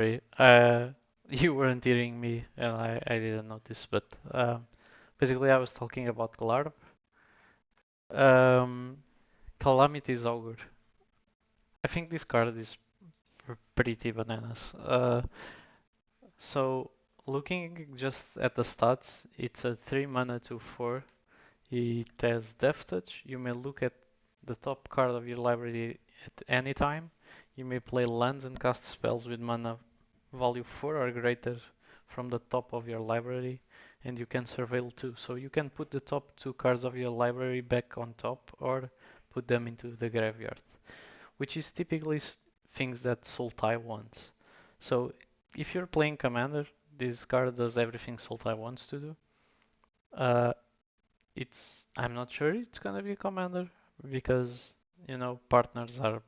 Sorry, you weren't hearing me and I didn't notice, but basically I was talking about Glarb. Um, Calamity's Augur. I think this card is pretty bananas. So looking just at the stats, it's a 3 mana 2/4. It has Death Touch. You may look at the top card of your library at any time. You may play lands and cast spells with mana value 4 or greater from the top of your library, and you can surveil too. So you can put the top two cards of your library back on top or put them into the graveyard, which is typically things that Sultai wants. So if you're playing Commander, this card does everything Sultai wants to do. Uh, I'm not sure it's gonna be a Commander because partners are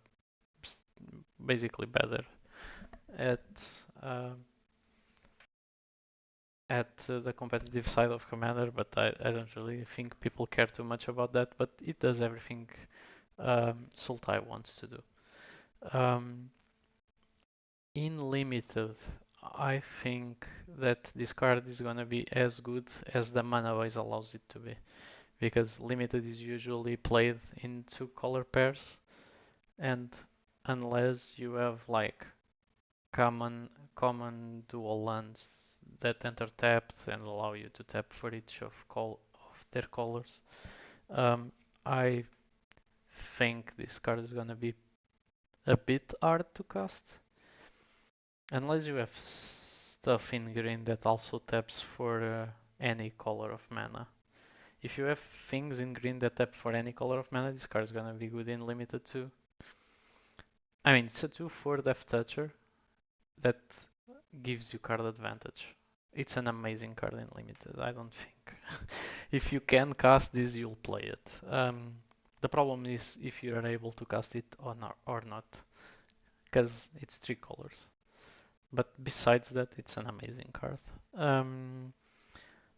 basically better at uh, at the competitive side of Commander, but I don't really think people care too much about that. But it does everything Sultai wants to do. Um, in Limited, I think that this card is gonna be as good as the mana base allows it to be, because Limited is usually played in two color pairs, and unless you have like common dual lands that enter tapped and allow you to tap for each of their colors. Um, I think this card is gonna be a bit hard to cast unless you have stuff in green that also taps for any color of mana. If you have things in green that tap for any color of mana, this card is gonna be good in limited too. I mean, it's a 2/4 Death Toucher that gives you card advantage. It's an amazing card in limited, I don't think. If you can cast this, you'll play it. The problem is if you are able to cast it or not, because it's three colors. But besides that, it's an amazing card. Um,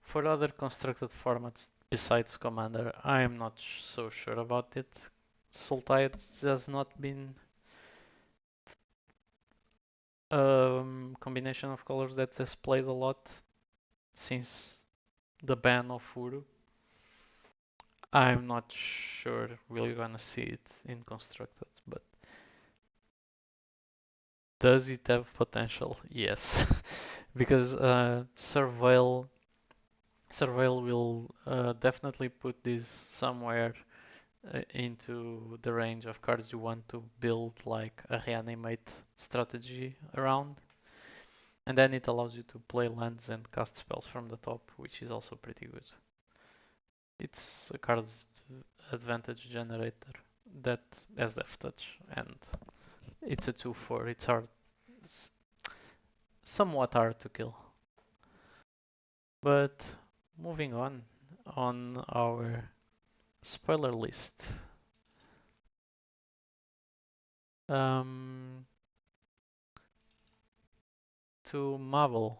for other constructed formats besides Commander, I am not so sure about it. Sultai has not been combination of colors that has played a lot since the ban of Uru. I'm not sure we're gonna see it in constructed, but does it have potential? Yes, because Surveil will definitely put this somewhere into the range of cards you want to build like a reanimate strategy around. And then it allows you to play lands and cast spells from the top, which is also pretty good. It's a card advantage generator that has Death Touch, and it's a 2/4. It's somewhat hard to kill. But moving on our spoiler list. Um, to Marvel,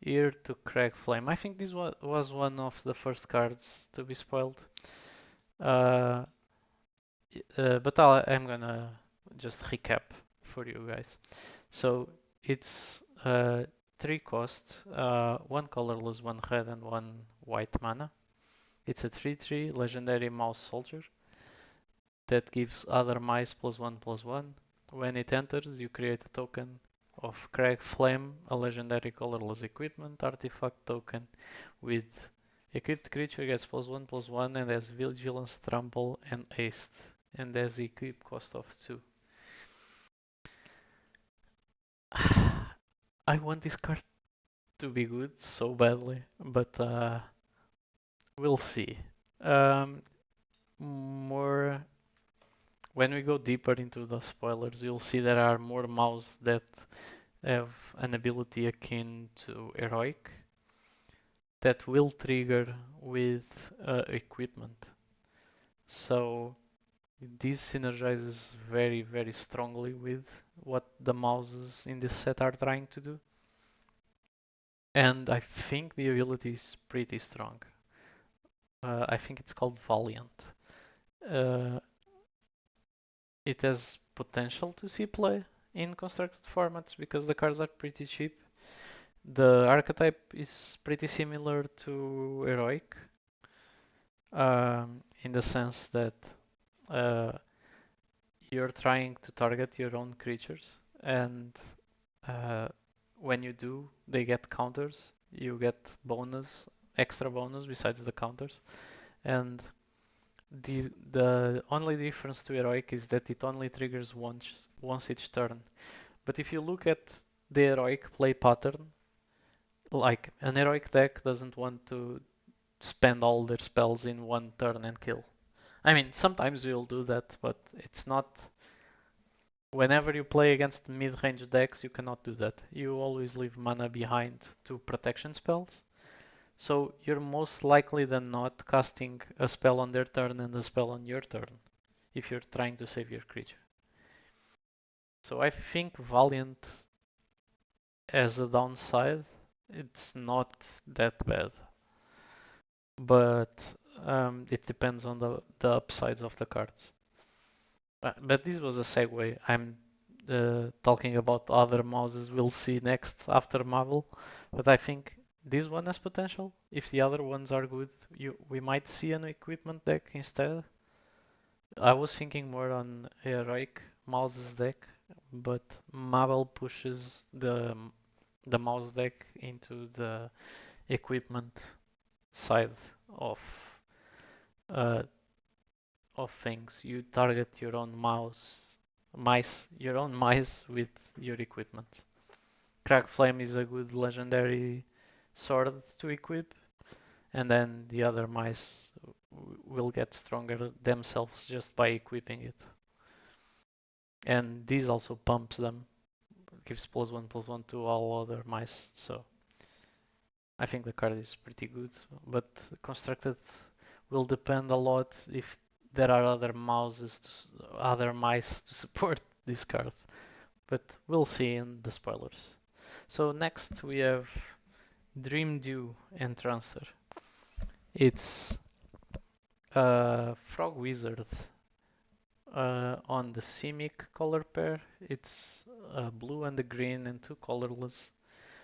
Ear to Craig Flame. I think this was one of the first cards to be spoiled. Uh, but I'm gonna just recap for you guys. So it's 3 costs, 1 colorless, 1 red, and 1 white mana. It's a 3/3 legendary mouse soldier that gives other mice +1/+1. When it enters, you create a token of Crag Flame, a legendary colorless equipment artifact token with equipped creature gets +1/+1 and has vigilance, trample, and haste, and has equip cost of 2. I want this card to be good so badly, but we'll see. Um, more when we go deeper into the spoilers, you'll see there are more mouse that have an ability akin to heroic that will trigger with equipment. So this synergizes very strongly with what the mouses in this set are trying to do. And I think the ability is pretty strong. I think it's called Valiant. Uh, it has potential to see play. in constructed formats because the cards are pretty cheap. The archetype is pretty similar to Heroic in the sense that uh, you're trying to target your own creatures, and uh, when you do, they get counters. You get bonus, extra bonus besides the counters, and the only difference to Heroic is that it only triggers once each turn. But if you look at the Heroic play pattern, like an Heroic deck doesn't want to spend all their spells in one turn and kill. I mean, sometimes you'll do that, but it's not. Whenever you play against mid-range decks, you cannot do that. You always leave mana behind to protection spells. So you're most likely than not casting a spell on their turn and a spell on your turn if you're trying to save your creature. So I think Valiant as a downside, it's not that bad. But it depends on the upsides of the cards. But this was a segue. I'm talking about other mouses we'll see next after Marvel. But I think this one has potential. If the other ones are good, we might see an equipment deck instead. I was thinking more on Heroic Mouse's deck, but Marvel pushes the mouse deck into the equipment side of uh, of things. You target your own mice with your equipment. Crack Flame is a good legendary sword to equip, and then the other mice will get stronger themselves just by equipping it. And this also pumps them, gives +1/+1 to all other mice. So I think the card is pretty good, but constructed will depend a lot if there are other mice to support this card. But we'll see in the spoilers. So next we have Dream Dew Entrancer. It's a Frog Wizard on the Simic color pair. It's a blue and a green and two colorless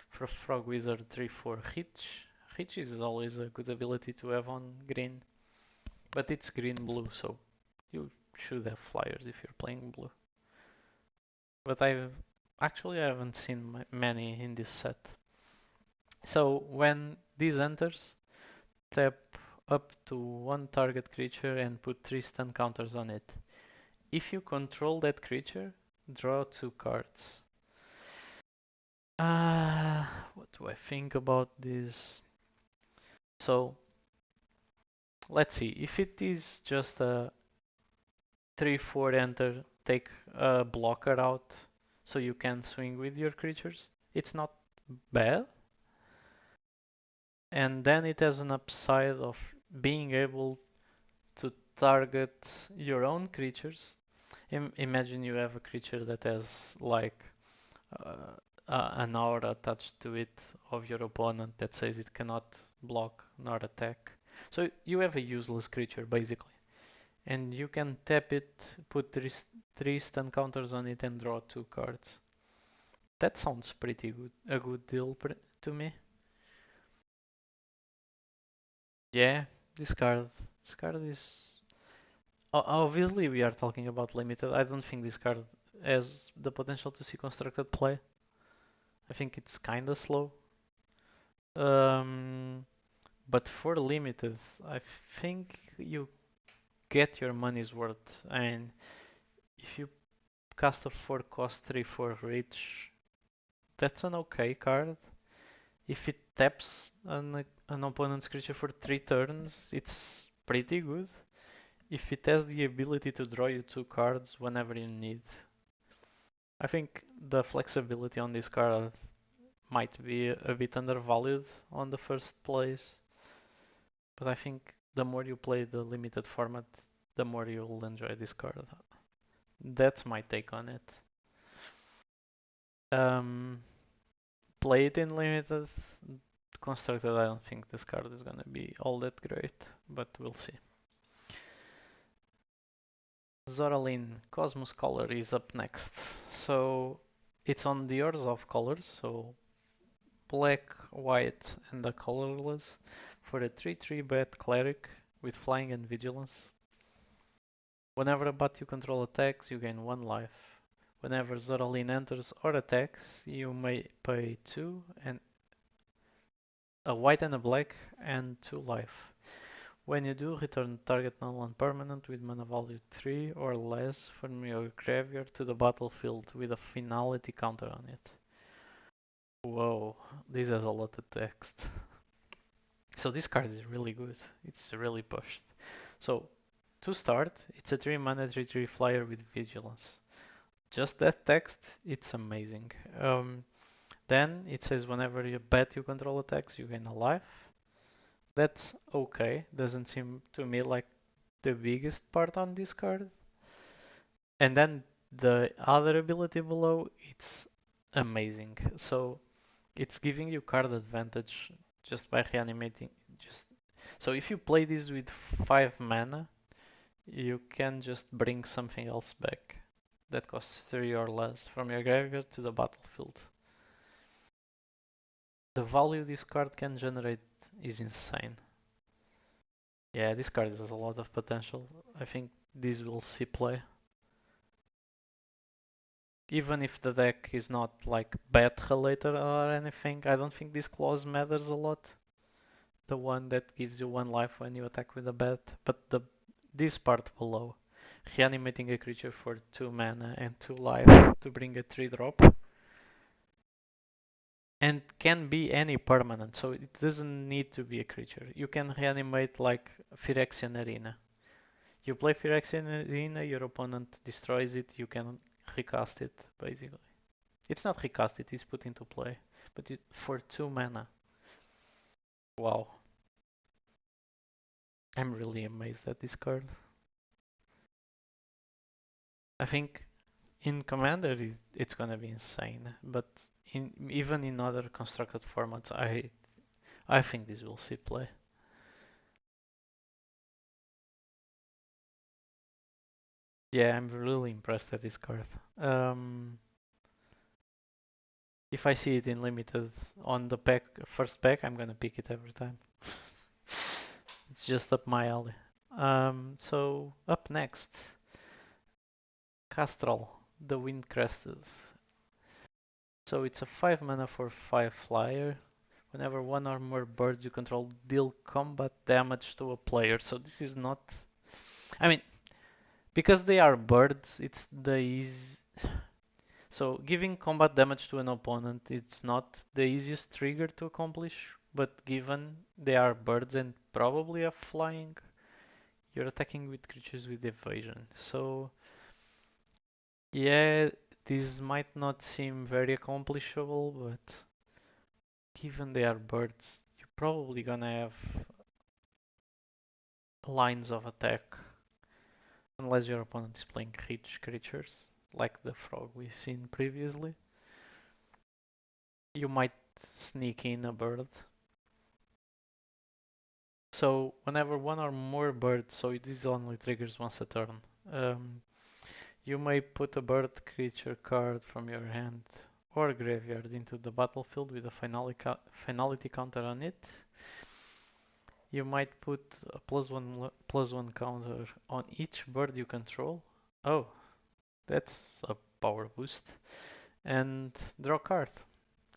for Frog Wizard 3/4 Hitch. Hitch is always a good ability to have on green, but it's green-blue, so you should have flyers if you're playing blue. But I haven't seen many in this set. So when this enters, tap up to one target creature and put 3 stun counters on it. If you control that creature, draw 2 cards. What do I think about this? So let's see. If it is just a 3/4 enter, take a blocker out so you can swing with your creatures, it's not bad. And then it has an upside of being able to target your own creatures. Imagine you have a creature that has like uh, an aura attached to it of your opponent that says it cannot block nor attack. So you have a useless creature basically, and you can tap it, put three stun counters on it, and draw 2 cards. That sounds pretty good, a good deal to me. Yeah, this card, this card is obviously we are talking about limited. I don't think this card has the potential to see constructed play. I think it's kinda slow. Um, but for limited, I think you get your money's worth. And if you cast a 4 cost 3/4 reach, that's an okay card. If it taps an opponent's creature for 3 turns, it's pretty good. If it has the ability to draw you 2 cards whenever you need. I think the flexibility on this card might be a bit undervalued on the first place, but I think the more you play the limited format, the more you'll enjoy this card. That's my take on it. Um, Play it in limited. Constructed, I don't think this card is gonna be all that great, but we'll see. Zoraline Cosmos Color is up next. So it's on the order of colors, so black, white, and the colorless for a 3/3 bat cleric with flying and vigilance. Whenever a bot you control attacks, you gain 1 life. Whenever Zoraline enters or attacks, you may pay 2 and a white and a black and 2 life. When you do, return target non-permanent with mana value 3 or less from your graveyard to the battlefield with a finality counter on it. Whoa, this has a lot of text. So this card is really good. It's really pushed. So to start, it's a 3 mana 3/3 flyer with vigilance. Just that text, it's amazing. Then it says whenever you bet you control attacks, you gain a life. That's okay. Doesn't seem to me like the biggest part on this card. And then the other ability below, it's amazing. So it's giving you card advantage just by reanimating. Just so if you play this with 5 mana, you can just bring something else back that costs 3 or less from your graveyard to the battlefield. The value this card can generate is insane. Yeah, this card has a lot of potential. I think this will see play. Even if the deck is not like bat related or anything, I don't think this clause matters a lot. The one that gives you 1 life when you attack with a bat, but this part below, reanimating a creature for 2 mana and 2 life to bring a 3 drop, and can be any permanent, so it doesn't need to be a creature. You can reanimate like Phyrexian Arena. You play Phyrexian Arena, your opponent destroys it, you can recast it basically. It's not recast, it is put into play, but for 2 mana. Wow. I'm really amazed at this card. I think in Commander it's gonna be insane, but even in other constructed formats, I think this will see play. Yeah, I'm really impressed at this card. If I see it in limited on the first pack, I'm gonna pick it every time. It's just up my alley. So up next, Castral, the Wind Crested. So it's a 5 mana for 5 flyer. Whenever one or more birds you control deal combat damage to a player. So this is not. I mean, because they are birds, it's the easy. So giving combat damage to an opponent, it's not the easiest trigger to accomplish. But given they are birds and probably are flying, you're attacking with creatures with evasion. So yeah, this might not seem very accomplishable, but given they are birds, you're probably gonna have lines of attack unless your opponent is playing rich creatures like the frog we've seen previously. You might sneak in a bird. So whenever one or more birds, so this only triggers once a turn, um, you may put a bird creature card from your hand or graveyard into the battlefield with a finality counter on it. You might put a +1/+1 counter on each bird you control. Oh, that's a power boost. And draw a card.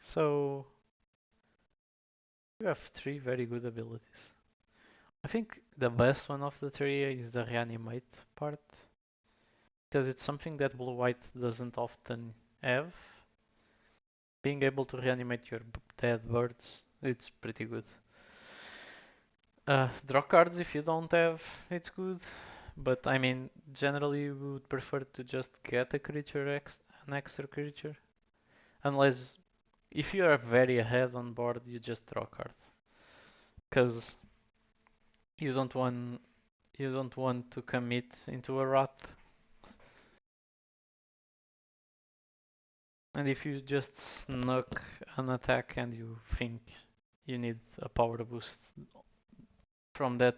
So you have 3 very good abilities. I think the best one of the 3 is the reanimate part, because it's something that blue white doesn't often have. Being able to reanimate your dead birds, it's pretty good. Draw cards if you don't have, it's good. But I mean, generally we would prefer to just get a creature, an extra creature. Unless, if you are very ahead on board, you just draw cards. Because you don't want to commit into a rot. And if you just snuck an attack and you think you need a power boost from that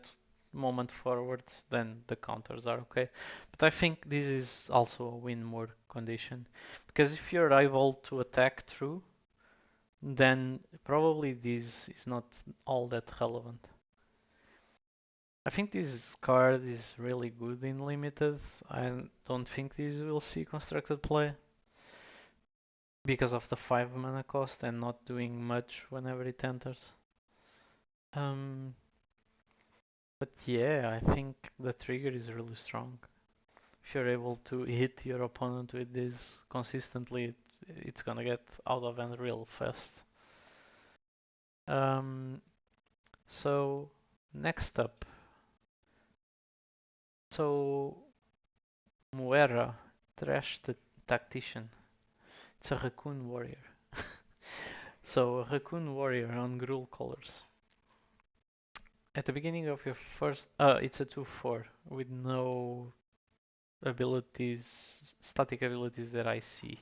moment forwards, then the counters are okay. But I think this is also a win more condition. Because if you're able to attack through, then probably this is not all that relevant. I think this card is really good in limited. I don't think this will see constructed play because of the 5 mana cost and not doing much whenever it enters. Um, but yeah, I think the trigger is really strong. If you're able to hit your opponent with this consistently, it's gonna get out of hand real fast. Um, so next up, so Muera, Trash the Tactician. It's a Raccoon Warrior. So a Raccoon Warrior on Gruul colors. At the beginning of your first, it's a 2/4 with no abilities, static abilities that I see.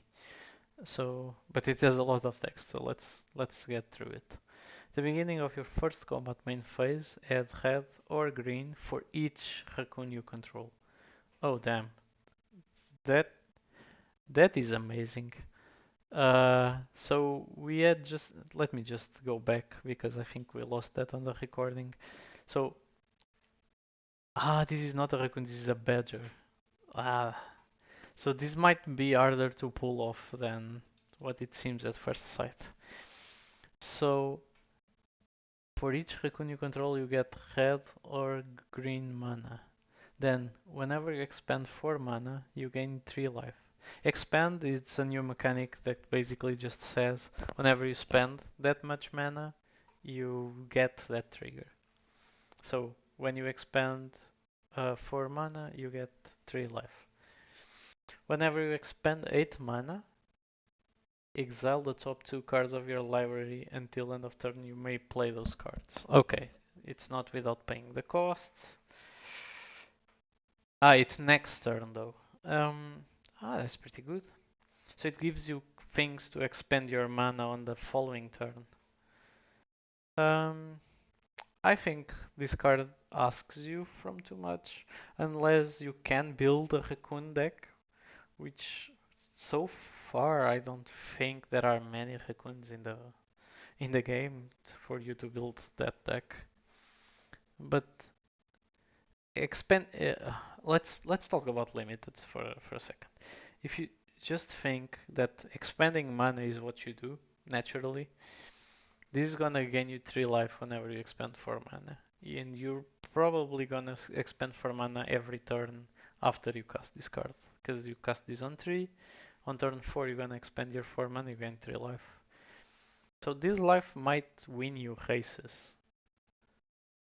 So, but it has a lot of text, so let's get through it. At the beginning of your first combat main phase, add red or green for each raccoon you control. Oh damn, that that is amazing. So we had just let me just go back because I think we lost that on the recording. So this is not a raccoon, this is a badger. Ah, so this might be harder to pull off than what it seems at first sight. So for each raccoon you control, you get red or green mana. Then, whenever you expend 4 mana, you gain 3 life. Expand is a new mechanic that basically just says whenever you spend that much mana, you get that trigger. So, when you expend 4 mana, you get 3 life. Whenever you expend 8 mana, exile the top 2 cards of your library until end of turn you may play those cards. Okay, it's not without paying the costs. It's next turn though. Um, that's pretty good. So it gives you things to expend your mana on the following turn. Um, I think this card asks you from too much, unless you can build a Raccoon deck, which so far I don't think there are many Raccoons in the game for you to build that deck. But expend. Let's talk about limited for a second. If you just think that expending mana is what you do naturally, this is gonna gain you 3 life whenever you expend 4 mana. And you're probably gonna expend 4 mana every turn after you cast this card. Because you cast this on 3, on turn 4 you're gonna expend your 4 mana, you gain 3 life. So this life might win you races.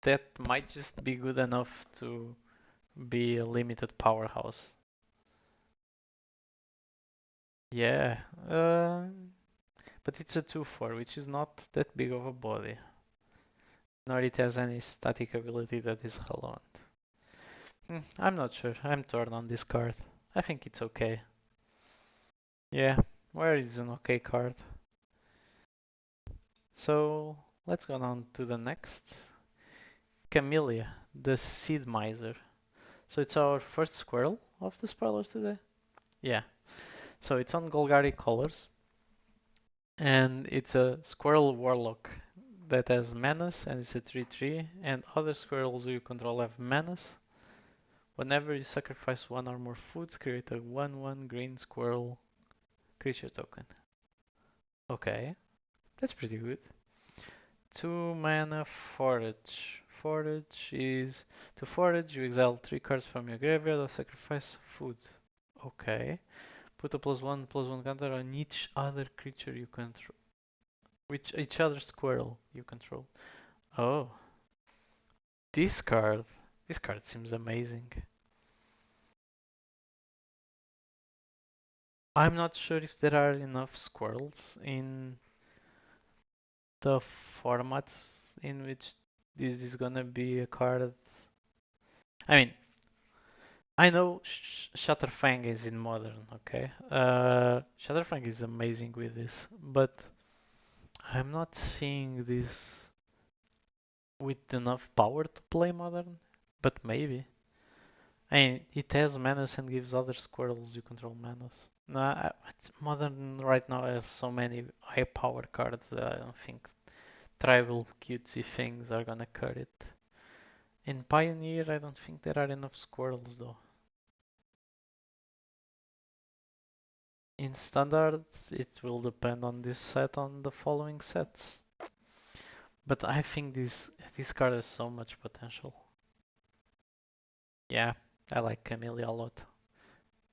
That might just be good enough to be a limited powerhouse. Yeah, but it's a 2/4, which is not that big of a body. Nor it has any static ability that is relevant. I'm not sure. I'm torn on this card. I think it's okay. Yeah, where is an okay card? So let's go on to the next. Camellia, the Seed Miser. So it's our first squirrel of the spoilers today. Yeah. So it's on Golgari colors. And it's a squirrel warlock that has menace and it's a 3/3. And other squirrels you control have menace. Whenever you sacrifice one or more foods, create a 1/1 green squirrel creature token. Okay, that's pretty good. 2 mana forage. Forage is to forage, you exile 3 cards from your graveyard or sacrifice food. Okay. Put a +1/+1 counter on each other creature you control. Which each other squirrel you control. Oh, this card. This card seems amazing. I'm not sure if there are enough squirrels in the formats in which this is gonna be a card. I mean, I know Shatterfang is in modern, okay? Shatterfang is amazing with this, but I'm not seeing this with enough power to play modern but maybe. I mean, it has menace and gives other squirrels you control menace. Nah, Modern right now has so many high power cards that I don't think tribal cutesy things are gonna cut it. In Pioneer, I don't think there are enough squirrels though. In Standard, it will depend on this set on the following sets. But I think this card has so much potential. Yeah, I like Camellia a lot.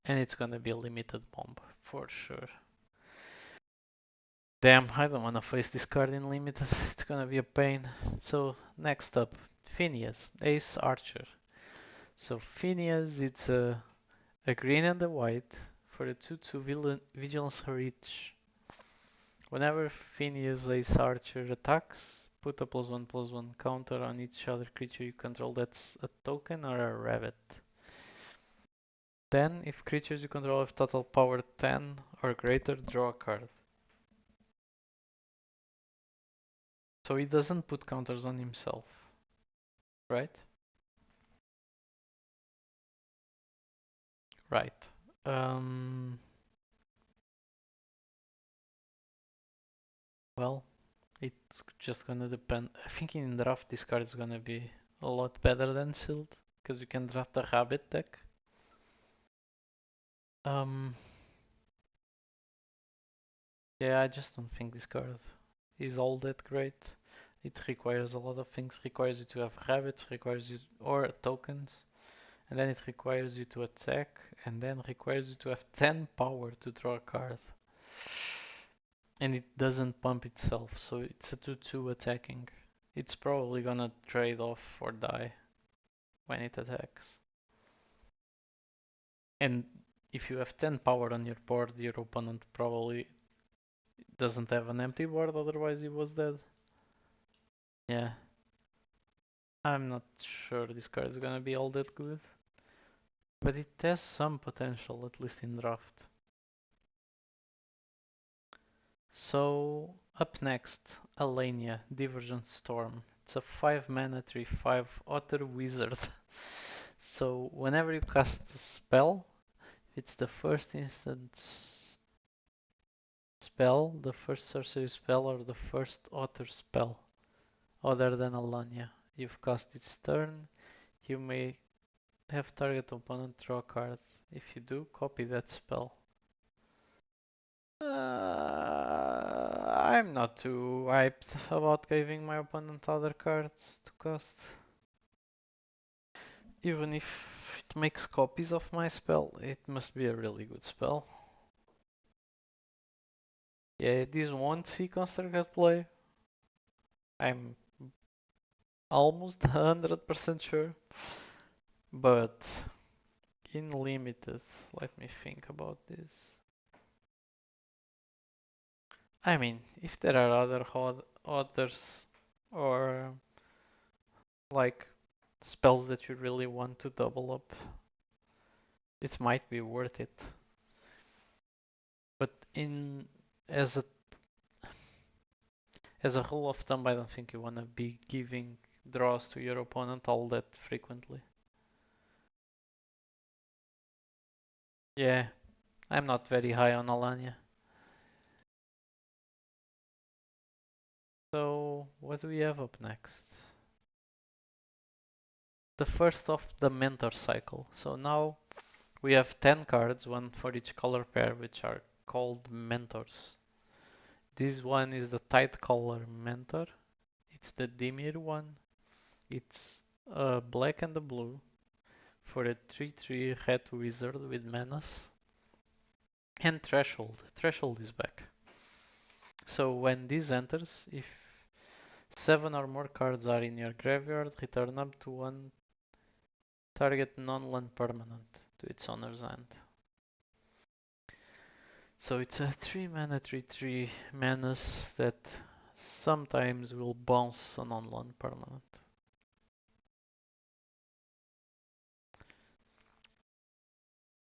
And it's gonna be a limited bomb, for sure. Damn, I don't wanna face this card in limited. It's gonna be a pain. So, next up, Phineas, Ace Archer. So, Phineas, it's a green and a white for a 2/2 Vigilance Reach. Whenever Phineas Ace Archer attacks, put a +1/+1 counter on each other creature you control that's a token or a rabbit. Then, if creatures you control have total power 10 or greater, draw a card. So he doesn't put counters on himself, right? Right. Um, well, it's just gonna depend. I think in draft this card is gonna be a lot better than sealed, because you can draft a rabbit deck. Um, yeah, I just don't think this card is all that great. It requires a lot of things. Requires you to have rabbits, requires you or tokens, and then it requires you to attack, and then requires you to have 10 power to draw a card. And it doesn't pump itself, so it's a 2/2 attacking. It's probably gonna trade off or die when it attacks. And if you have 10 power on your board, your opponent probably doesn't have an empty board, otherwise he was dead. Yeah, I'm not sure this card is gonna be all that good, but it has some potential, at least in draft. So, up next, Alania, Divergent Storm. It's a 5 mana 3/5 Otter Wizard. So, whenever you cast a spell, it's the first instance spell, the first sorcery spell, or the first Otter spell, other than Alania. You've cast its turn, you may have target opponent draw cards. If you do, copy that spell. I'm not too hyped about giving my opponent other cards to cast. Even if it makes copies of my spell, it must be a really good spell. Yeah, this won't see Construct play. I'm almost 100% sure. But in limited, let me think about this. I mean, if there are other others or like spells that you really want to double up, it might be worth it. But in as a as a rule of thumb, I don't think you want to be giving draws to your opponent all that frequently. Yeah, I'm not very high on Alanya. So what do we have up next? The first of the mentor cycle. So now we have 10 cards, one for each color pair, which are called mentors. This one is the tight color mentor. It's the Dimir one. It's a black and a blue for a 3/3 red wizard with menace. And Threshold. Threshold is back. So when this enters, if 7 or more cards are in your graveyard, return up to one target non-land permanent to its owner's hand. So it's a 3 mana 3/3 menace that sometimes will bounce a non-land permanent.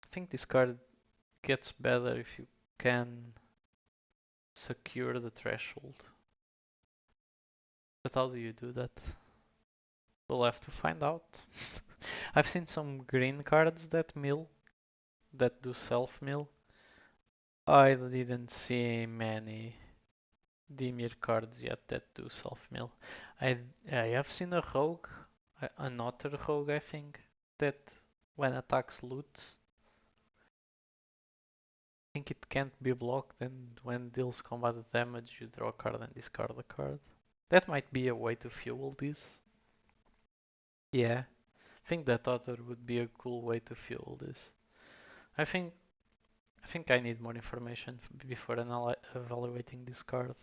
I think this card gets better if you can secure the threshold. But how do you do that? We'll have to find out. I've seen some green cards that mill, that do self-mill. I didn't see many Dimir cards yet that do self-mill. I I have seen a rogue, another rogue I think, that when attacks loot, I think it can't be blocked, and when deals combat damage you draw a card and discard a card. That might be a way to fuel this. Yeah, I think that other would be a cool way to fuel this. I think I think I need more information before evaluating this card.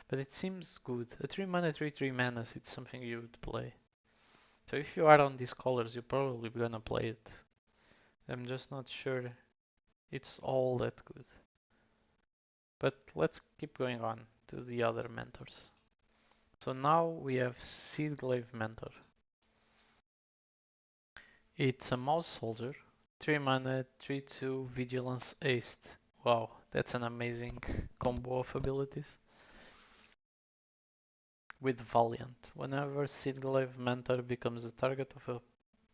But it seems good. A 3 mana 3/3 manas, it's something you would play. So if you are on these colors, you're probably gonna play it. I'm just not sure it's all that good. But let's keep going on to the other mentors. So now we have Seedglaive Mentor. It's a mouse soldier, 3 mana, 3/2 vigilance aced. Wow, that's an amazing combo of abilities. With Valiant, whenever Seedglaive Mentor becomes the target of a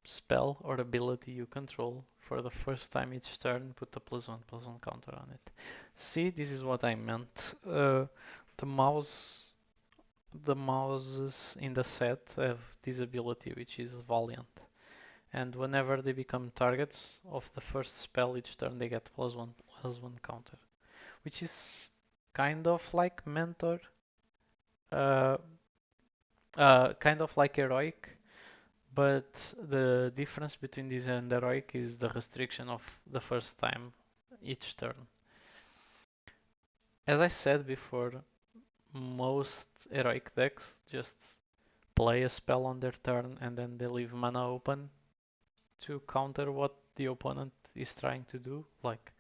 spell or ability you control, for the first time each turn, put a +1/+1 counter on it. See, this is what I meant. The mouse, the mouses in the set have this ability, which is Valiant. And whenever they become targets of the first spell each turn, they get +1/+1 counter, which is kind of like Mentor, uh, kind of like Heroic, but the difference between this and Heroic is the restriction of the first time each turn. As I said before, most Heroic decks just play a spell on their turn and then they leave mana open to counter what the opponent is trying to do. Like,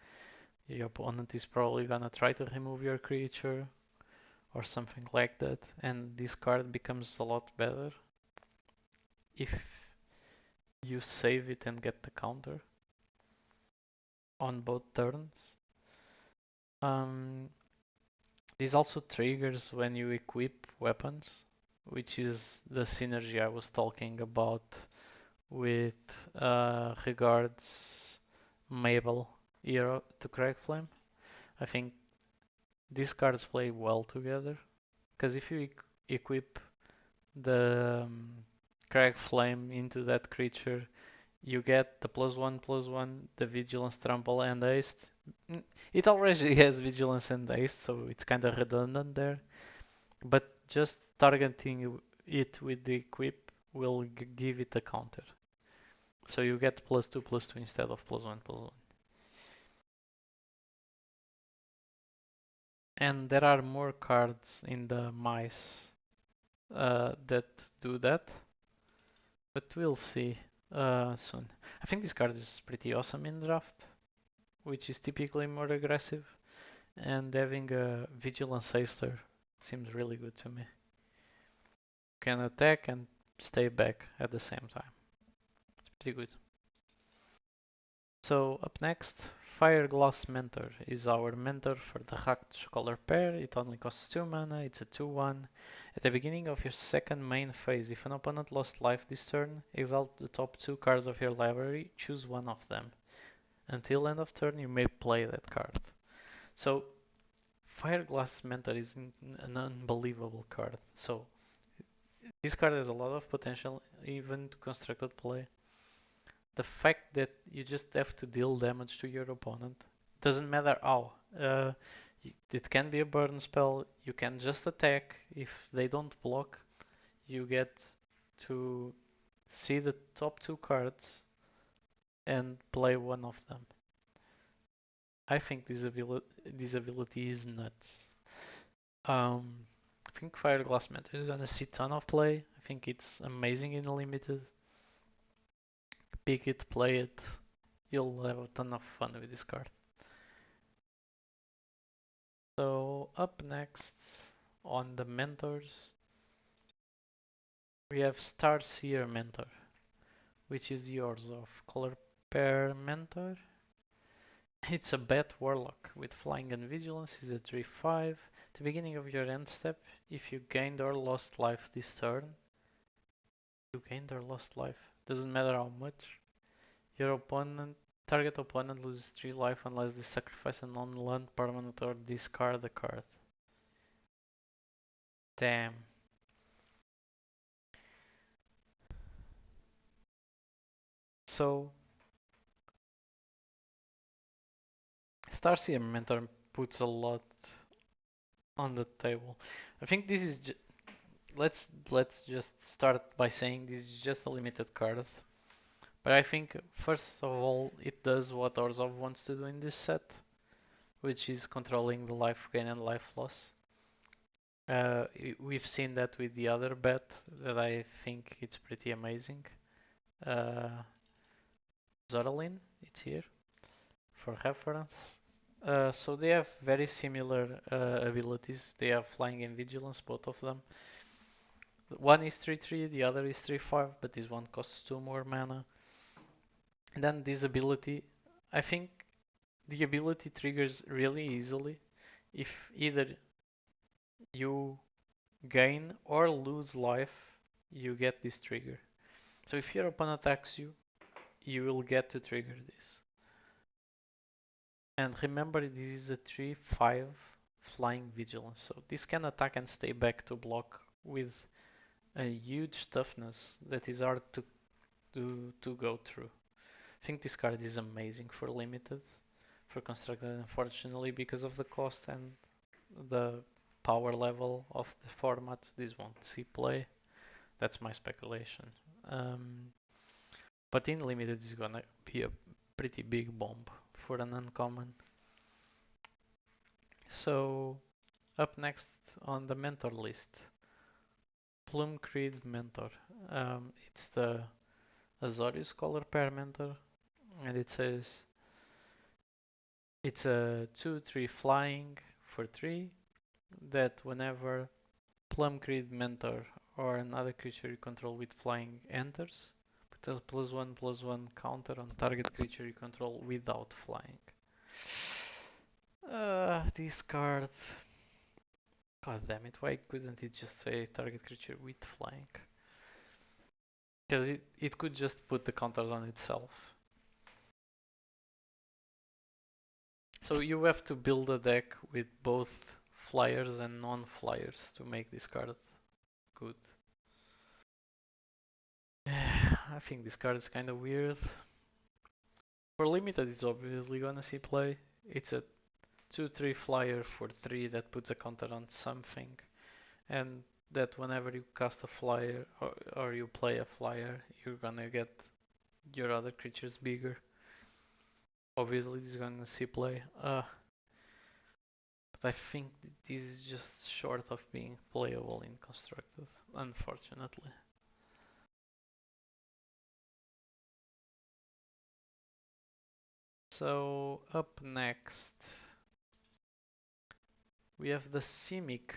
your opponent is probably gonna try to remove your creature or something like that, and this card becomes a lot better if you save it and get the counter on both turns. Um, this also triggers when you equip weapons, which is the synergy I was talking about with regards Mabel hero to Cragflame. I think these cards play well together because if you equip the Cragflame into that creature, you get the +1/+1, the Vigilance, Trample, and Haste. It already has Vigilance and Haste, so it's kind of redundant there. But just targeting it with the equip will give it a counter. So you get +2/+2 instead of +1/+1. And there are more cards in the mice that do that, but we'll see soon. I think this card is pretty awesome in draft, which is typically more aggressive, and having a Vigilance Haster seems really good to me. Can attack and stay back at the same time. It's pretty good. So up next, Fireglass Mentor is our mentor for the Hacked color pair. It only costs 2 mana, it's a 2/1. At the beginning of your second main phase, if an opponent lost life this turn, exile the top 2 cards of your library, choose one of them. Until end of turn, you may play that card. So Fireglass Mentor is an unbelievable card. So this card has a lot of potential, even to constructed play. The fact that you just have to deal damage to your opponent doesn't matter how. It can be a burn spell, you can just attack. If they don't block, you get to see the top 2 cards and play one of them. I think this ability is nuts. I think Fireglass Mentor is gonna see ton of play. I think it's amazing in limited. Pick it, play it. You'll have a ton of fun with this card. So up next on the mentors, we have Starseer Mentor, which is yours of color pair mentor. It's a Bat Warlock with Flying and Vigilance, is a 3/5. At the beginning of your end step, if you gained or lost life this turn, You gained or lost life. Doesn't matter how much. Your opponent, target opponent loses 3 life unless they sacrifice a non-land permanent or discard a card. Damn. So, Starseer Mentor puts a lot on the table. I think this is let's just start by saying this is just a limited card. But I think first of all it does what Orzhov wants to do in this set, which is controlling the life gain and life loss. We've seen that with the other bet that I think it's pretty amazing. Uh, Zorlin, it's here for reference. So they have very similar abilities. They have flying and vigilance, both of them. One is 3/3, the other is 3/5, but this one costs 2 more mana. And then this ability, I think the ability triggers really easily if either you gain or lose life, you get this trigger. So if your opponent attacks you, you will get to trigger this. And remember, this is a 3/5 flying vigilance, so this can attack and stay back to block with a huge toughness that is hard to go through. I think this card is amazing for limited, for constructed, unfortunately because of the cost and the power level of the format. This won't see play. That's my speculation. Um, but in limited, it's gonna be a pretty big bomb for an uncommon. So up next on the mentor list, Plum Creed Mentor. It's the Azorius Color Pair Mentor, and it says it's a 2/3 flying for 3 that whenever Plum Creed Mentor or another creature you control with flying enters, put a +1/+1 counter on target creature you control without flying. This card. God damn it, why couldn't it just say target creature with flying? Because it could just put the counters on itself. So you have to build a deck with both flyers and non-flyers to make this card good. I think this card is kind of weird. For limited, it's obviously gonna see play. It's a 2/3 flyer for 3 that puts a counter on something, and that whenever you cast a flyer or you play a flyer, you're gonna get your other creatures bigger. Obviously, this is gonna see play. But I think this is just short of being playable in constructed, unfortunately. So up next, we have the Simic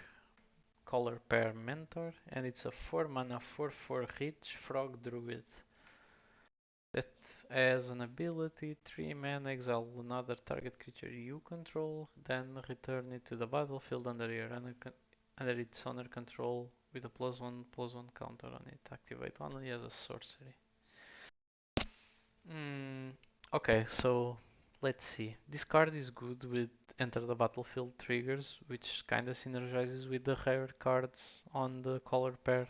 color pair mentor, and it's a 4 mana 4/4 rich frog druid that has an ability 3 mana exile another target creature you control, then return it to the battlefield under its owner control with a +1/+1 counter on it. Activate only as a sorcery. Okay, so let's see. This card is good with enter the battlefield triggers, which kinda synergizes with the rare cards on the color pair.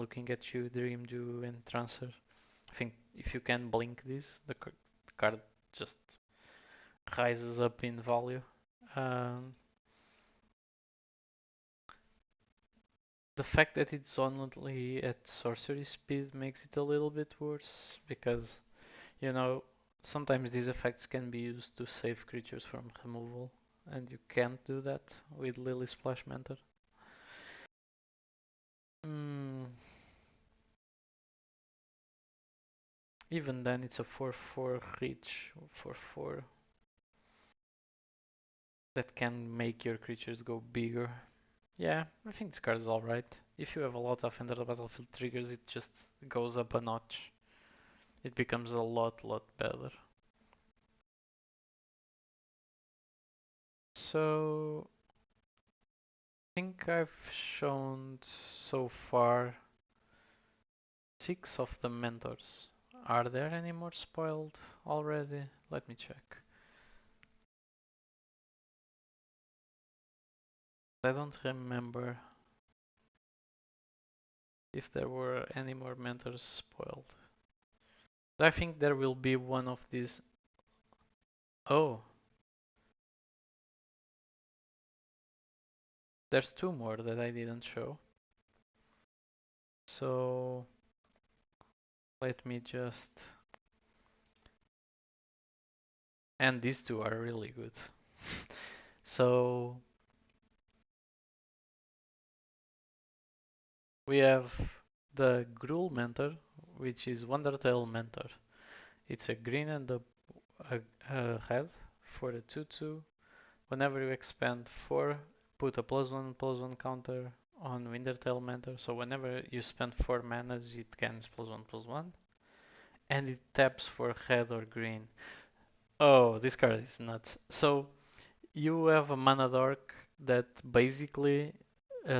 Looking at you, Dream Dew and Transfer. I think if you can blink this, the card just rises up in value. Um, the fact that it's only at sorcery speed makes it a little bit worse because, you know, sometimes these effects can be used to save creatures from removal, and you can't do that with Lily Splash Mentor. Mm, even then, it's a 4/4 reach for 4 that can make your creatures go bigger. Yeah, I think this card is alright. If you have a lot of Enter the Battlefield triggers, it just goes up a notch. It becomes a lot better. So, I think I've shown so far 6 of the mentors. Are there any more spoiled already? Let me check. I don't remember if there were any more mentors spoiled. I think there will be one of these. Oh, there's two more that I didn't show. So let me just. And these two are really good. So we have the Gruul Mentor, which is Wondertail Mentor. It's a green and a red for a 2/2. Whenever you expand 4, put a +1/+1 counter on Wintertail Mentor. So whenever you spend 4 manas, it gains +1/+1. And it taps for red or green. Oh, this card is nuts. So you have a mana dork that basically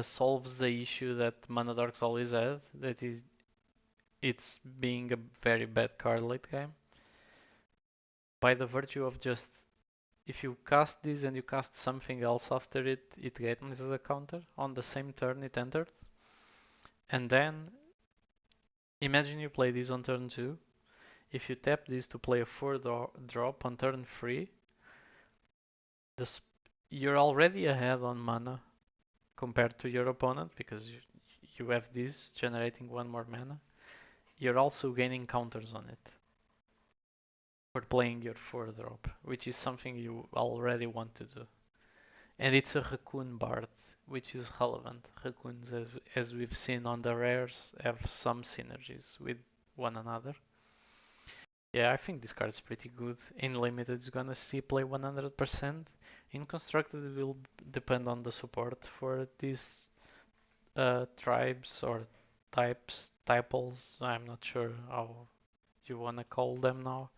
solves the issue that mana dorks always had. That is, it's being a very bad card late game. By the virtue of just if you cast this and you cast something else after it, it gains as a counter on the same turn it enters. And then imagine you play this on turn 2. If you tap this to play a 4 drop on turn 3, you're already ahead on mana compared to your opponent because you have this generating one more mana. You're also gaining counters on it for playing your 4 drop, which is something you already want to do. And it's a Raccoon Bard, which is relevant. Raccoons, as we've seen on the rares, have some synergies with one another. Yeah, I think this card is pretty good. In limited, it's gonna see play 100%. In constructed, it will depend on the support for these tribes or typals. I'm not sure how you wanna call them now.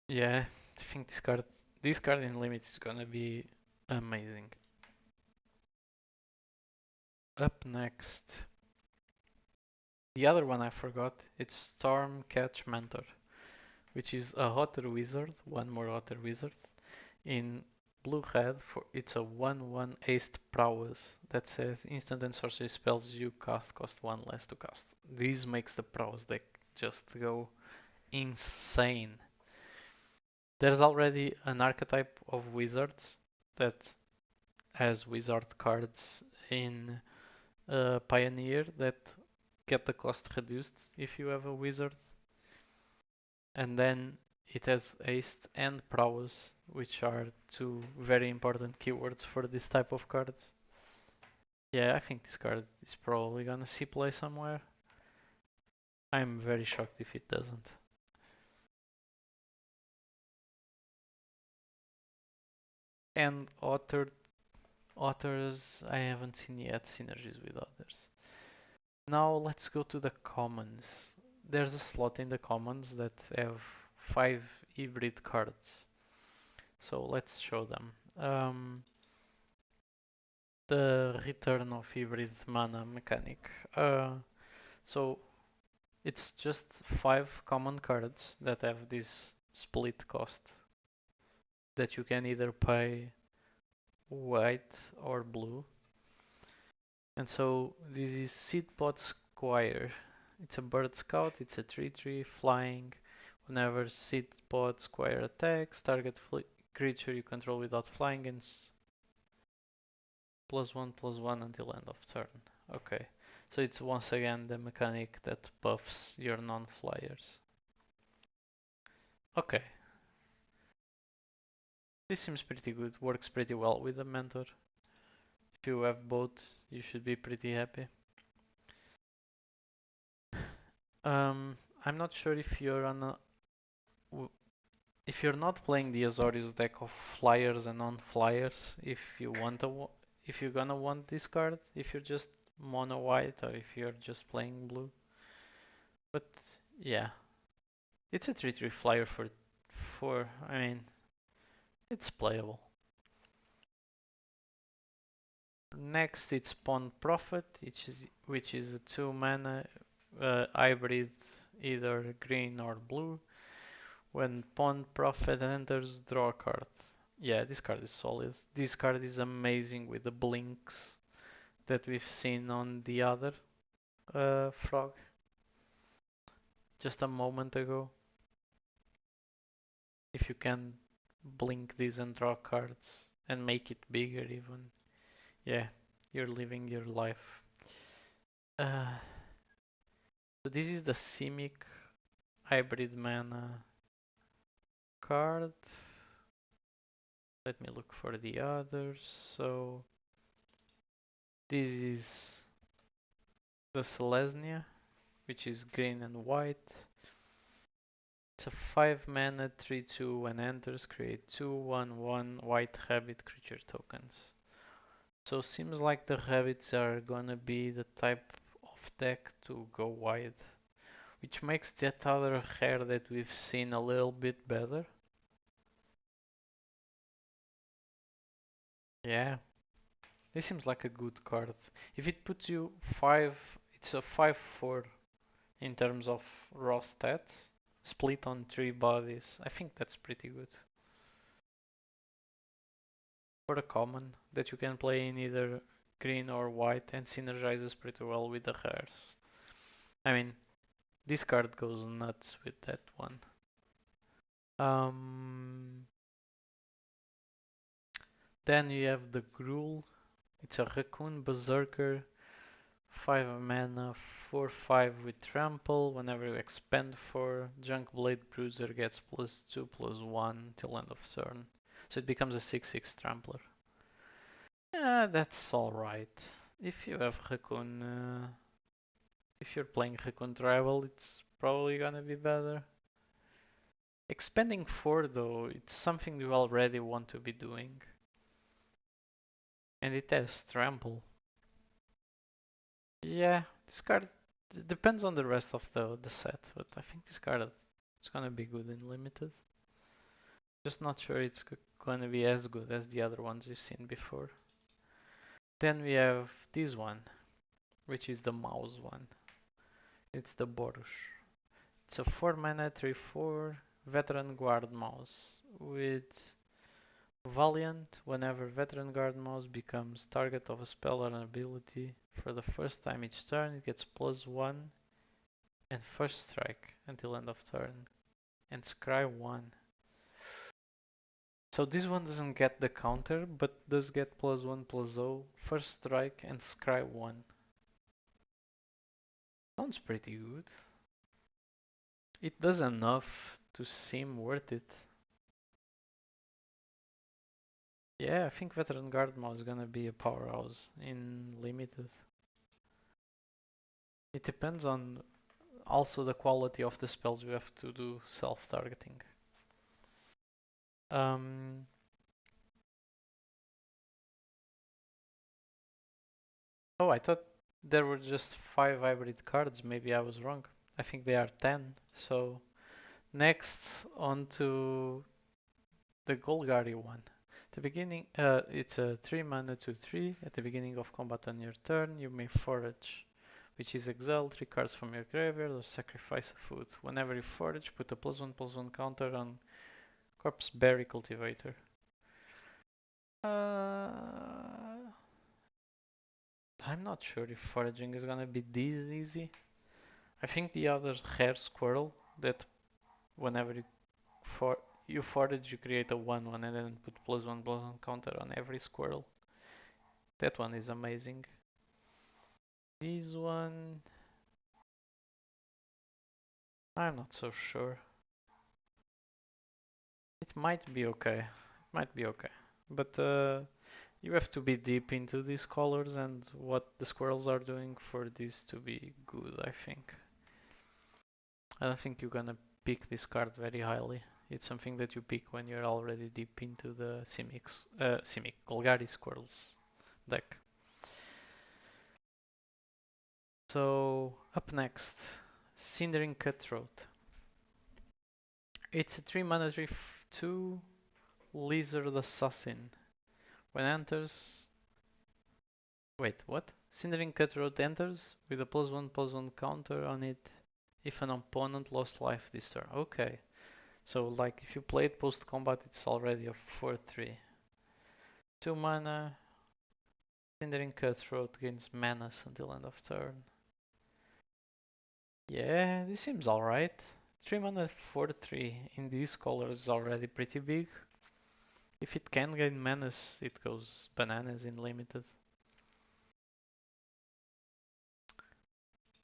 Yeah, I think this card in limit is gonna be amazing. Up next, the other one I forgot, it's Stormcatch Mentor, which is a Hotter Wizard, one more Hotter Wizard. In blue red, it's a 1/1 aced prowess that says instant and sorcery spells you cast cost 1 less to cast. This makes the prowess deck just go insane. There's already an archetype of wizards that has wizard cards in Pioneer that get the cost reduced if you have a wizard. And then it has haste and prowess, which are two very important keywords for this type of cards. Yeah, I think this card is probably gonna see play somewhere. I'm very shocked if it doesn't. And authors, I haven't seen yet synergies with others. Now let's go to the commons. There's a slot in the commons that have 5 hybrid cards. So let's show them. The return of hybrid mana mechanic. So it's just 5 common cards that have this split cost that you can either pay white or blue. And so this is Seedpot Squire. It's a bird scout, it's a 3/3 flying. Whenever Seedpot Squire attacks, target creature you control without flying and +1/+1 until end of turn. Okay, so it's once again the mechanic that buffs your non-flyers. Okay, this seems pretty good, works pretty well with the mentor. If you have both, you should be pretty happy. I'm not sure if you're on a, if you're not playing the Azorius deck of flyers and non-flyers, if you're gonna want this card, if you're just mono white or if you're just playing blue. But yeah, it's a 3/3 flyer for I mean, it's playable. Next, it's Pawn Prophet, which is a 2 mana hybrid, either green or blue. When Pawn Prophet enters, draw a card. Yeah, this card is solid. This card is amazing with the blinks that we've seen on the other frog just a moment ago. If you can blink these and draw cards and make it bigger even, yeah, you're living your life. Uh, so this is the Simic hybrid mana card. Let me look for the others. So this is the Selesnya, which is green and white. It's a 5 mana 3/2 when enters, create 2/1/1 white rabbit creature tokens. So seems like the rabbits are gonna be the type of deck to go wide, which makes that other hair that we've seen a little bit better. Yeah, this seems like a good card. If it puts you 5, it's a 5/4 in terms of raw stats, split on 3 bodies. I think that's pretty good. For a common that you can play in either green or white and synergizes pretty well with the hairs. I mean, this card goes nuts with that one. Um, then you have the Gruul. It's a Raccoon Berserker, 5 mana, 4/5 with trample. Whenever you expend 4, Junkblade Bruiser gets +2/+1 till end of turn. So it becomes a 6/6 trampler. Yeah, that's alright. If you have Raccoon, if you're playing Raccoon Tribal, it's probably gonna be better. Expending 4 though, it's something you already want to be doing. And it has trample. Yeah, this card depends on the rest of the set, but I think this card is gonna be good in limited. Just not sure it's gonna be as good as the other ones you've seen before. Then we have this one, which is the mouse one. It's the Borush. It's a 4 mana 3/4 veteran guard mouse with Valiant. Whenever veteran guard mouse becomes target of a spell or an ability for the first time each turn, it gets +1 and first strike until end of turn and scry 1. So this one doesn't get the counter but does get +1/+0, first strike and scry 1. Sounds pretty good. It does enough to seem worth it. Yeah, I think veteran guard mouse is gonna be a powerhouse in limited. It depends on also the quality of the spells you have to do self-targeting. Um, oh, I thought there were just 5 hybrid cards. Maybe I was wrong. I think they are 10. So next on to the Golgari one. The beginning, it's a 3 mana 2/3. At the beginning of combat on your turn, you may forage, which is exile 3 cards from your graveyard or sacrifice a food. Whenever you forage, put a +1/+1 counter on Corpse Berry Cultivator. Uh, I'm not sure if foraging is gonna be this easy. I think the other Hare Squirrel that whenever for you forage you create a 1/1 and then put +1/+1 counter on every squirrel. That one is amazing. This one I'm not so sure. It might be okay. It might be okay. But you have to be deep into these colors and what the squirrels are doing for this to be good, I think. I don't think you're gonna pick this card very highly. It's something that you pick when you're already deep into the Simic Golgari Squirrels deck. So up next, Cindering Cutthroat. It's a 3 mana 3/2 Lizard Assassin. When enters, Wait, what? Cindering Cutthroat enters with a +1/+1 counter on it if an opponent lost life this turn. Okay. So like if you play it post combat it's already a 4/3. 2 mana, Cindering Cutthroat gains menace until end of turn. Yeah, this seems alright. 3 mana 4/3 in these colors is already pretty big. If it can gain menace, it goes bananas in limited.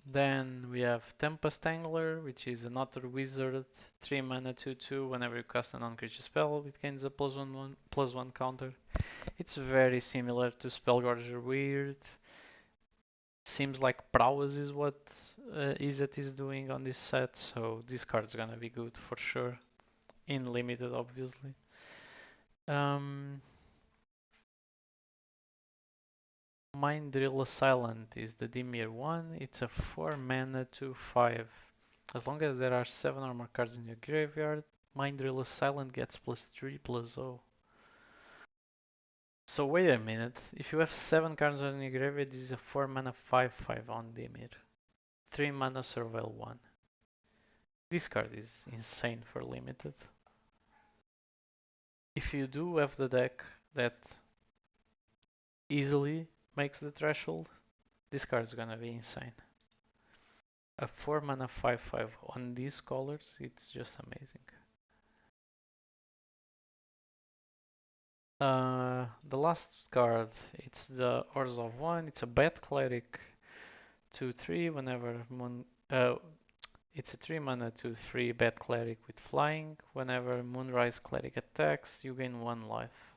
Then we have Tempest Angler, which is an Otter Wizard, 3 mana 2/2. Whenever you cast a non-creature spell, it gains a +1/+1 counter. It's very similar to Spellgorger Weird. Seems like Prowess is what Izzet is doing on this set, so this card's gonna be good for sure. In limited, obviously. Um, Mind Drill Assailant is the Dimir one. It's a 4 mana 2/5. As long as there are 7 or more cards in your graveyard, Mind Drill Assailant gets +3/+0. So wait a minute, if you have 7 cards on your graveyard, this is a 4 mana 5/5 on Dimir. 3 mana Surveil 1. This card is insane for limited. If you do have the deck that easily makes the threshold, this card is gonna be insane. A 4 mana 5/5 on these colors, it's just amazing. The last card, it's the Orzhov one. It's a Bat Cleric 2/3. Whenever it's a 3 mana 2/3 Bat Cleric with flying. Whenever Moonrise Cleric attacks, you gain 1 life.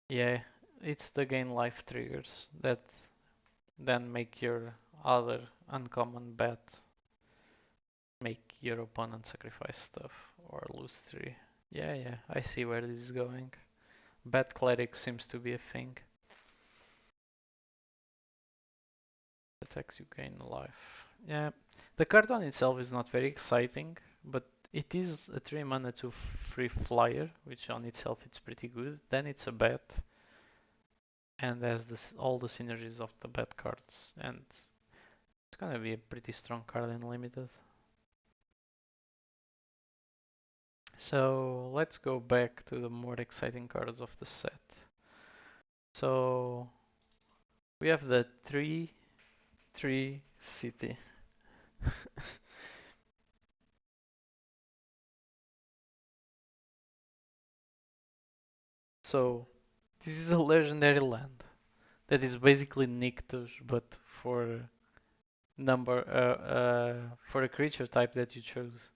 Yeah, it's the gain life triggers that then make your other uncommon bat make your opponent sacrifice stuff or lose 3. Yeah, yeah, I see where this is going. Bat Cleric seems to be a thing. Attacks you gain life. Yeah, the card on itself is not very exciting, but it is a 3 mana 2/3 flyer, which on itself it's pretty good. Then it's a bat, and has all the synergies of the bat cards, and it's gonna be a pretty strong card in limited. So let's go back to the more exciting cards of the set. So we have the 3/3 city. So this is a legendary land that is basically Nyctus, but for for a creature type that you chose.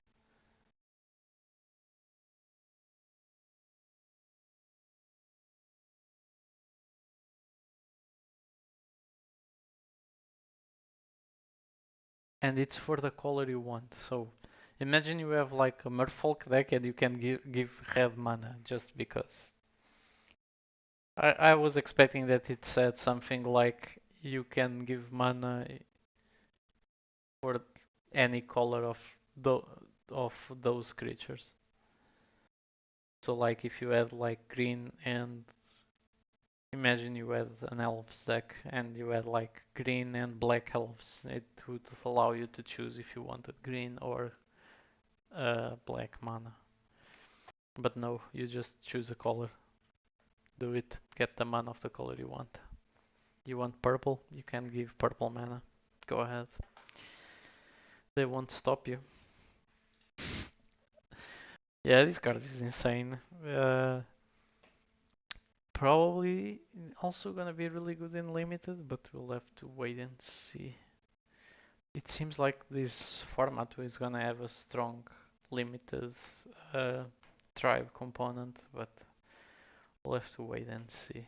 And it's for the color you want. So imagine you have like a Merfolk deck and you can give red mana just because. I was expecting that it said something like you can give mana for any color of tho of those creatures. So like if you had like green and imagine you had an elves deck and you had like green and black elves, it would allow you to choose if you wanted green or black mana. But no, you just choose a color. Do it. Get the mana of the color you want. You want purple? You can give purple mana. Go ahead. They won't stop you. Yeah, this card is insane. Probably also gonna be really good in limited, but we'll have to wait and see. It seems like this format is gonna have a strong limited uh, tribe component, but we'll have to wait and see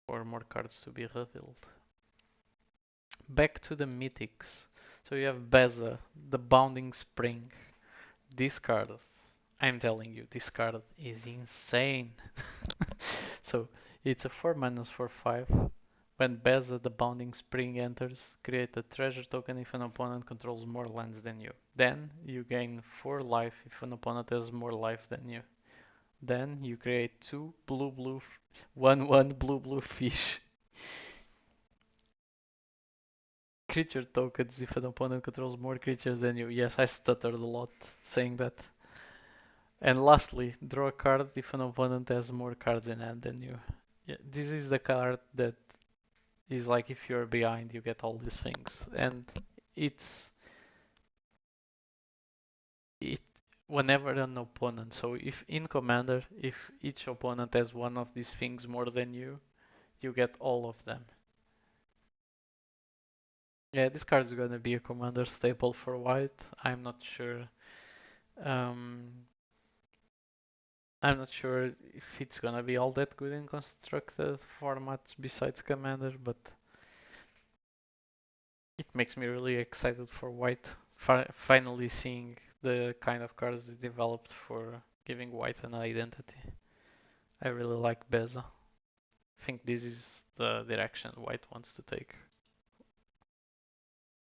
for more cards to be revealed. Back to the mythics. So you have Beza, the Bounding Spring. This card, I'm telling you, this card is insane. So it's a 4 mana for 5. When Beza the Bounding Spring enters, create a treasure token if an opponent controls more lands than you. Then you gain 4 life if an opponent has more life than you. Then you create 2 blue blue 1/1 blue blue fish. creature tokens if an opponent controls more creatures than you. Yes, I stuttered a lot saying that. And lastly, draw a card if an opponent has more cards in hand than you. Yeah, this is the card that is like if you're behind, you get all these things. And it's it whenever an opponent. So if in Commander, if each opponent has one of these things more than you get all of them. Yeah, this card is gonna be a Commander staple for white. Um, I'm not sure if it's gonna be all that good in constructed formats besides Commander, but it makes me really excited for white. Finally seeing the kind of cards they developed for giving white an identity. I really like Beza. I think this is the direction white wants to take.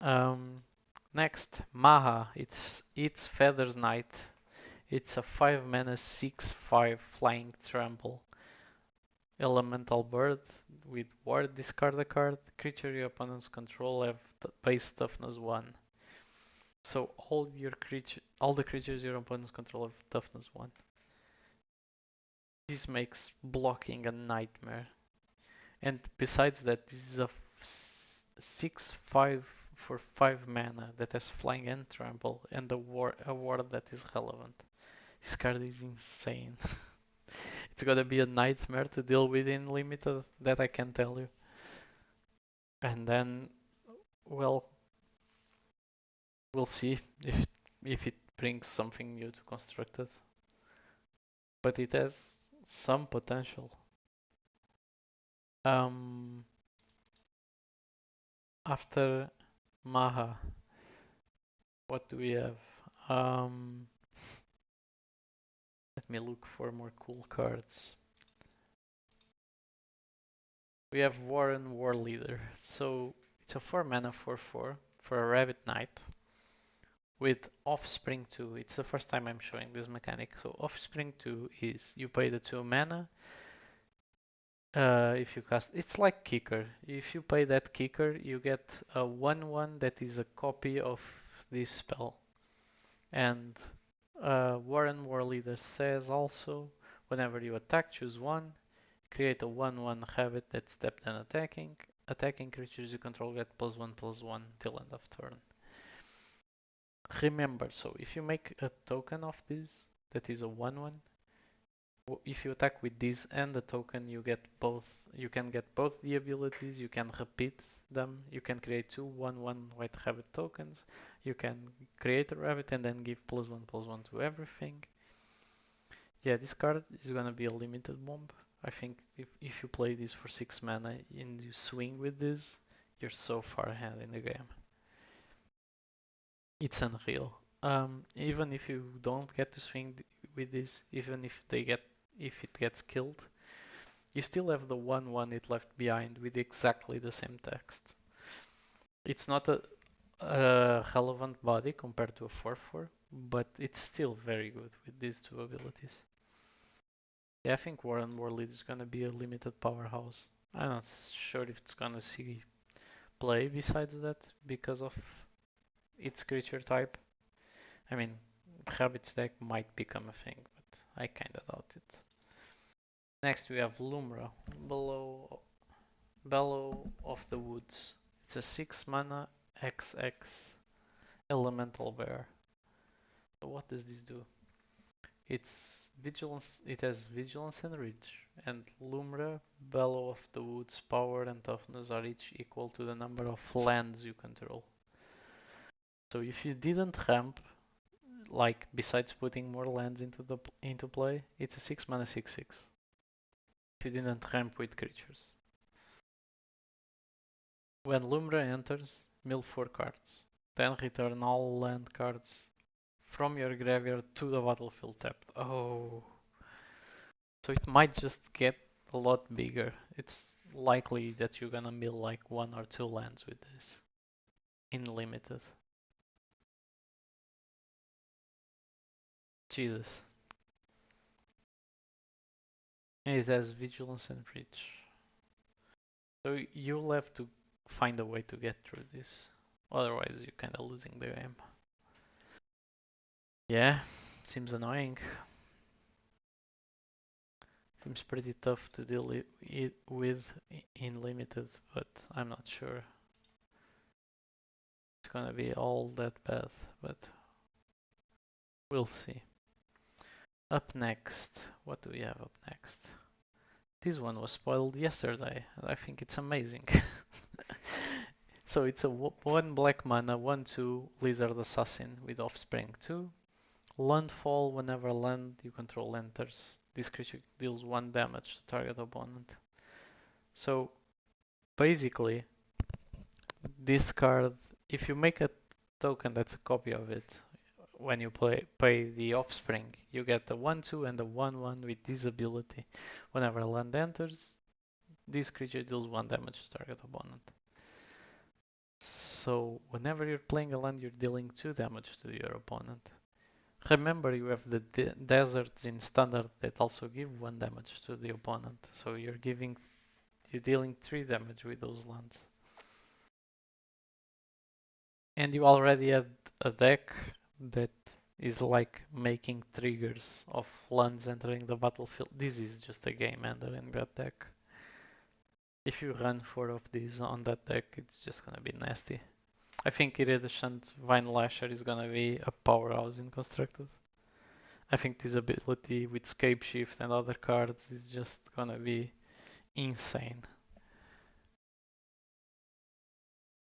Um, Next, Maha. It's Feather's Knight. It's a 5 mana 6/5 flying trample. Elemental bird with ward, discard a card. Creature your opponents control have base toughness 1. So all the creatures your opponents control have toughness 1. This makes blocking a nightmare. And besides that, this is a 6/5 for 5 mana that has flying and trample and a ward that is relevant. This card is insane. It's gonna be a nightmare to deal with in limited, that I can tell you. And then, well, we'll see if it brings something new to constructed. But it has some potential. Um, After Maha, what do we have? Um, Let me look for more cool cards. We have Warren War Leader. So it's a 4 mana 4/4 for a Rabbit Knight with Offspring 2. It's the first time I'm showing this mechanic. So Offspring 2 is you pay the 2 mana. If you cast, it's like Kicker. If you pay that Kicker, you get a 1/1 that is a copy of this spell. And Warren War Leader says also, whenever you attack, choose 1. Create a 1/1 habit that's stepped and attacking. Attacking creatures you control get +1/+1 till end of turn. Remember, so if you make a token of this that is a 1/1, if you attack with this and the token, you get both. You can get both the abilities. You can repeat them. You can create two 1/1 white rabbit tokens. You can create a rabbit and then give +1/+1 to everything. Yeah, this card is gonna be a limited bomb. I think if you play this for 6 mana and you swing with this, you're so far ahead in the game. It's unreal. Even if you don't get to swing with this, even if it gets killed, you still have the 1/1 it left behind with exactly the same text. It's not a relevant body compared to a 4/4, but it's still very good with these two abilities. Yeah, I think Warren Warlead is gonna be a limited powerhouse. I'm not sure if it's gonna see play besides that because of its creature type. I mean, Rabbit's deck might become a thing, but I kinda doubt it. Next we have Lumra, Bellow of the Woods. It's a 6 mana XX elemental bear. So what does this do? It's vigilance. It has vigilance and reach. And Lumra, Bellow of the Woods, power and toughness are each equal to the number of lands you control. So if you didn't ramp, like besides putting more lands into play, it's a 6 mana 6/6. If you didn't ramp with creatures. When Lumra enters, mill 4 cards. Then return all land cards from your graveyard to the battlefield tapped. Oh. So it might just get a lot bigger. It's likely that you're gonna mill like 1 or 2 lands with this. In limited. Jesus. And it has vigilance and reach. So you'll have to find a way to get through this. Otherwise, you're kind of losing the game. Yeah, seems annoying. Seems pretty tough to deal with in limited, but I'm not sure it's gonna be all that bad, but we'll see. Up next, what do we have up next? This one was spoiled yesterday, and I think it's amazing. So it's a 1 black mana, 1/2 Lizard Assassin with Offspring 2. Landfall, whenever land you control enters, this creature deals 1 damage to target opponent. So basically, this card, if you make a token that's a copy of it, when you pay the Offspring, you get a 1/2 and a 1/1 with this ability. Whenever land enters, this creature deals 1 damage to target opponent. So whenever you're playing a land, you're dealing 2 damage to your opponent. Remember, you have the deserts in standard that also give 1 damage to the opponent. So you're dealing 3 damage with those lands. And you already had a deck that is like making triggers of lands entering the battlefield. This is just a game ender in that deck. If you run 4 of these on that deck, it's just gonna be nasty. I think Iridescent Vine Lasher is gonna be a powerhouse in Constructed. I think this ability with Scape Shift and other cards is just gonna be insane.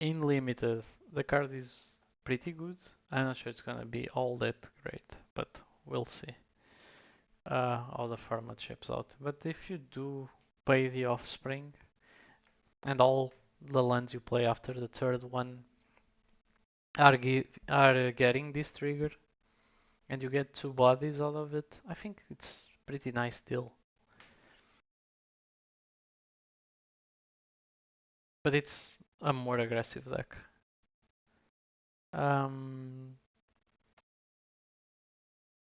In Limited, the card is pretty good. I'm not sure it's gonna be all that great, but we'll see how the format shapes out. But if you do pay the Offspring and all the lands you play after the third one are getting this trigger and you get 2 bodies out of it, I think it's pretty nice deal. But it's a more aggressive deck.